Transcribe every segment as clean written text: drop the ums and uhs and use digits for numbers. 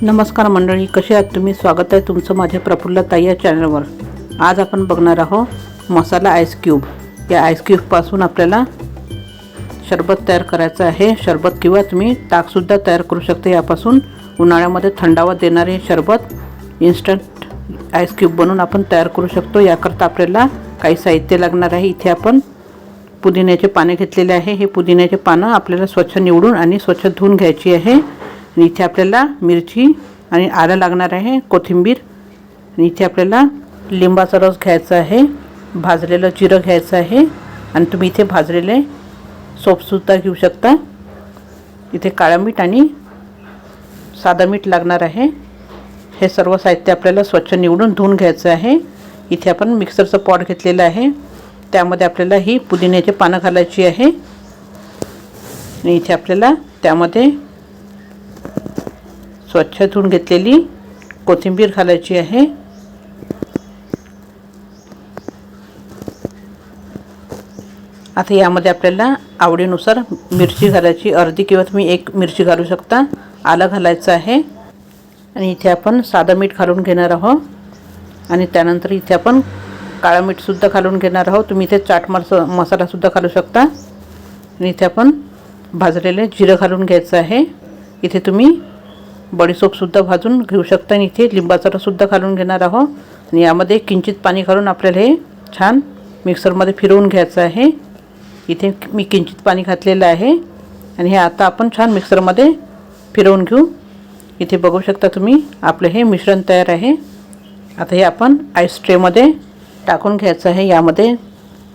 नमस्कार मंडळी, कसे आहात तुम्ही? स्वागत आहे तुमचं माझ्या प्रफुल्ल ताई या चॅनलवर। आज आपण बघणार आहोत मसाला आईस क्यूब। या आईस क्यूबपासून आपल्याला शरबत तयार करायचं आहे। शरबत किंवा तुम्ही ताकसुद्धा तयार करू शकता यापासून। उन्हाळ्यामध्ये थंडावा देणारे शरबत इन्स्टंट आईस क्यूब बनवून आपण तयार करू शकतो। याकरता आपल्याला काही साहित्य लागणार आहे। इथे आपण पुदिन्याचे पाने घेतलेले आहे। हे पुदिन्याचे पानं आपल्याला स्वच्छ निवडून आणि स्वच्छ धुवून घ्यायची आहे। आणि इथे आपल्याला मिरची आणि आलं लागणार आहे, कोथिंबीर। आणि इथे आपल्याला लिंबाचा रस घ्यायचा आहे, भाजलेलं जिरं घ्यायचं आहे आणि तुम्ही इथे भाजलेले सोपसुद्धा घेऊ शकता। इथे काळं मीठ आणि साधं मीठ लागणार आहे। हे सर्व साहित्य आपल्याला स्वच्छ निवडून धुवून घ्यायचं आहे। इथे आपण मिक्सरचं पॉट घेतलेलं आहे, त्यामध्ये आपल्याला ही पुदिन्याची पानं घालायची आहे। आणि इथे आपल्याला त्यामध्ये स्वच्छ धुवून घेतलेली कोथिंबीर घालायची आहे। आता यामध्ये आपल्याला आवडीनुसार मिरची घालायची, अर्धी किंवा तुम्ही एक मिरची घालू शकता। आलं घालायचं आहे आणि इथे आपण साधं मीठ घालून घेणार आहोत। आणि त्यानंतर इथे आपण काळं मीठसुद्धा घालून घेणार आहोत। तुम्ही इथे चाट मसालासुद्धा घालू शकता। आणि इथे आपण भाजलेले जिरं घालून घ्यायचं आहे। इथे तुम्ही बडीशोपसुद्धा भाजून घेऊ शकता। आणि इथे लिंबाचा रससुद्धा घालून घेणार आहोत। आणि यामध्ये किंचित पाणी घालून आपल्याला हे छान मिक्सरमध्ये फिरवून घ्यायचं आहे। इथे मी किंचित पाणी घातलेलं आहे आणि हे आता आपण छान मिक्सरमध्ये फिरवून घेऊ। इथे बघू शकता तुम्ही आपलं हे मिश्रण तयार आहे। आता हे आपण आईस ट्रेमध्ये टाकून घ्यायचं आहे। यामध्ये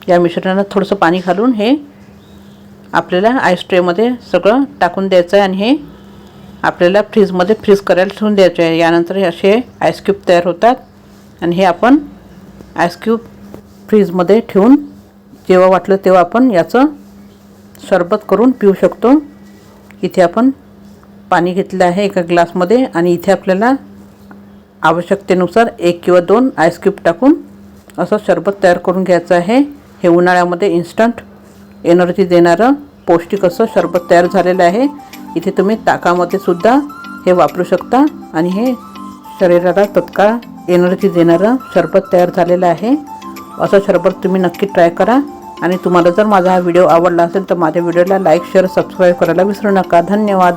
या मिश्रणात थोडंसं पाणी घालून हे आपल्याला आईस ट्रेमध्ये सगळं टाकून द्यायचं आहे। आणि हे आपल्याला फ्रीजमध्ये फ्रीज करायला ठेवून द्यायचे आहे। यानंतर हे असे आईस क्यूब तयार होतात आणि हे आपण आईस क्यूब फ्रीजमध्ये ठेवून जेव्हा वाटलं तेव्हा आपण याचं शरबत करून पिऊ शकतो। इथे आपण पाणी घेतलं आहे एका ग्लासमध्ये आणि इथे आपल्याला आवश्यकतेनुसार 1 किंवा 2 आईस क्यूब टाकून असं शरबत तयार करून घ्यायचं आहे। हे उन्हाळ्यामध्ये इन्स्टंट एनर्जी देणारं पौष्टिक असं शरबत तयार झालेलं आहे। इथे तुम्ही ताकामध्ये सुद्धा हे वापरू शकता आणि हे शरीराला तत्काळ एनर्जी देणारं शरबत तयार झालेलं आहे। असं शरबत तुम्ही नक्की ट्राय करा। आणि तुम्हाला जर माझा हा व्हिडिओ आवडला असेल तर माझ्या व्हिडिओला लाईक, शेअर, सबस्क्राईब करायला विसरू नका। धन्यवाद।